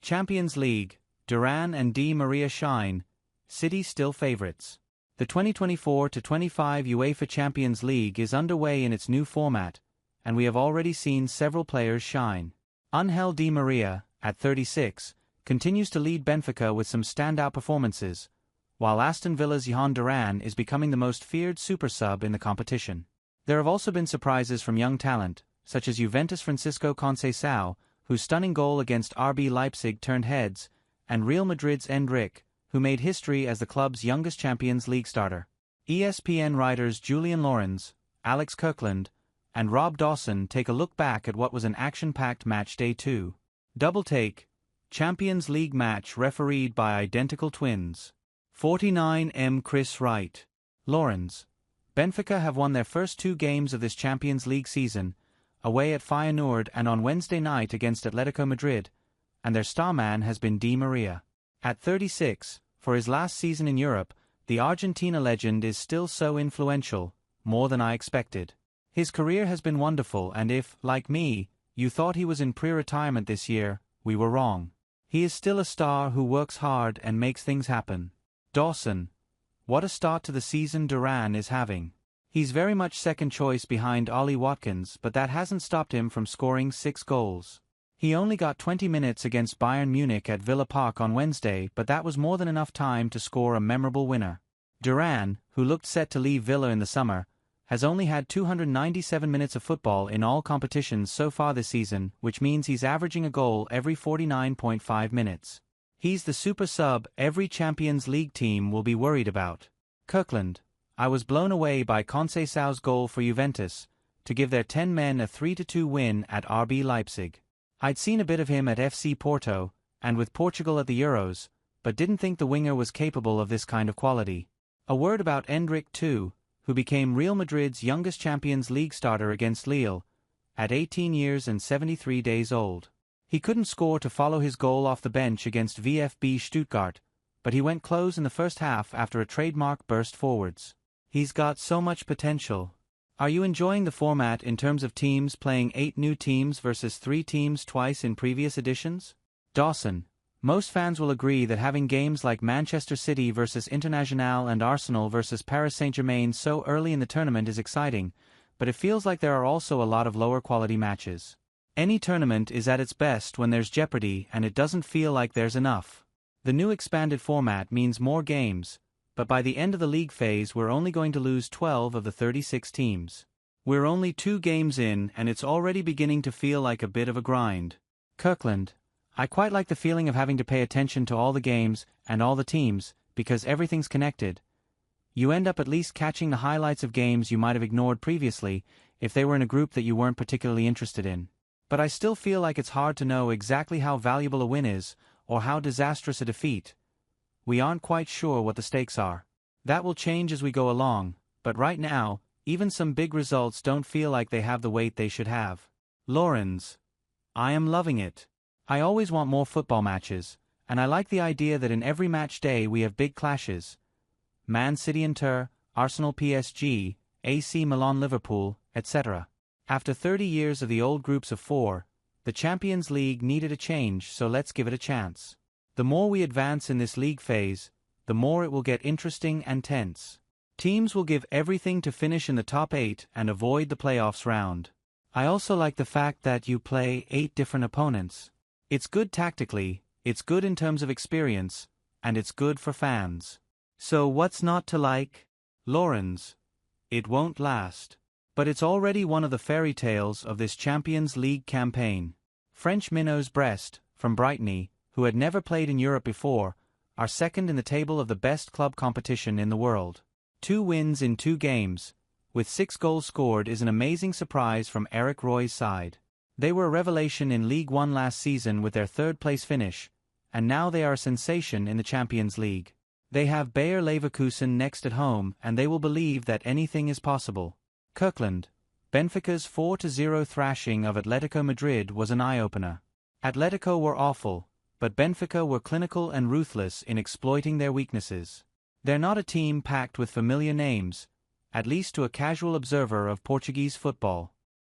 Champions League, Durán and Di María shine, City still favourites. The 2024-25 UEFA Champions League is underway in its new format, and we have already seen several players shine. Ángel Di María, at 36, continues to lead Benfica with some standout performances, while Aston Villa's Durán is becoming the most feared super sub in the competition. There have also been surprises from young talent, such as Juventus Francisco Conceição, whose stunning goal against RB Leipzig turned heads, and Real Madrid's Endrick, who made history as the club's youngest Champions League starter. ESPN writers Julian Lorenz, Alex Kirkland, and Rob Dawson take a look back at what was an action-packed match day 2. Double take, Champions League match refereed by identical twins. 49M Chris Wright. Lorenz. Benfica have won their first 2 games of this Champions League season, away at Feyenoord and on Wednesday night against Atletico Madrid, and their star man has been Di María. At 36, for his last season in Europe, the Argentina legend is still so influential, more than I expected. His career has been wonderful, and if, like me, you thought he was in pre-retirement this year, we were wrong. He is still a star who works hard and makes things happen. Dawson. What a start to the season Durán is having. He's very much second choice behind Ollie Watkins, but that hasn't stopped him from scoring 6 goals. He only got 20 minutes against Bayern Munich at Villa Park on Wednesday, but that was more than enough time to score a memorable winner. Durán, who looked set to leave Villa in the summer, has only had 297 minutes of football in all competitions so far this season, which means he's averaging a goal every 49.5 minutes. He's the super sub every Champions League team will be worried about. Kirkland. I was blown away by Conceição's goal for Juventus, to give their 10 men a 3-2 win at RB Leipzig. I'd seen a bit of him at FC Porto, and with Portugal at the Euros, but didn't think the winger was capable of this kind of quality. A word about Endrick too, who became Real Madrid's youngest Champions League starter against Lille, at 18 years and 73 days old. He couldn't score to follow his goal off the bench against VfB Stuttgart, but he went close in the first half after a trademark burst forwards. He's got so much potential. Are you enjoying the format in terms of teams playing 8 new teams versus 3 teams twice in previous editions? Dawson. Most fans will agree that having games like Manchester City versus Internazionale and Arsenal versus Paris Saint-Germain so early in the tournament is exciting, but it feels like there are also a lot of lower quality matches. Any tournament is at its best when there's jeopardy and it doesn't feel like there's enough. The new expanded format means more games, but by the end of the league phase we're only going to lose 12 of the 36 teams. We're only 2 games in and it's already beginning to feel like a bit of a grind. Kirkland. I quite like the feeling of having to pay attention to all the games and all the teams, because everything's connected. You end up at least catching the highlights of games you might have ignored previously if they were in a group that you weren't particularly interested in. But I still feel like it's hard to know exactly how valuable a win is, or how disastrous a defeat. We aren't quite sure what the stakes are. That will change as we go along, but right now, even some big results don't feel like they have the weight they should have. Lorenz. I am loving it. I always want more football matches, and I like the idea that in every match day we have big clashes. Man City Inter, Arsenal PSG, AC Milan Liverpool, etc. After 30 years of the old groups of 4, the Champions League needed a change, so let's give it a chance. The more we advance in this league phase, the more it will get interesting and tense. Teams will give everything to finish in the top 8 and avoid the playoffs round. I also like the fact that you play 8 different opponents. It's good tactically, it's good in terms of experience, and it's good for fans. So what's not to like? Lorenz. It won't last. But it's already one of the fairy tales of this Champions League campaign. French minnows Brest, from Brittany, who had never played in Europe before, are second in the table of the best club competition in the world. 2 wins in 2 games, with 6 goals scored is an amazing surprise from Eric Roy's side. They were a revelation in League One last season with their 3rd-place finish, and now they are a sensation in the Champions League. They have Bayer Leverkusen next at home and they will believe that anything is possible. Kirkland. Benfica's 4-0 thrashing of Atletico Madrid was an eye-opener. Atletico were awful, but Benfica were clinical and ruthless in exploiting their weaknesses. They're not a team packed with familiar names, at least to a casual observer of Portuguese football.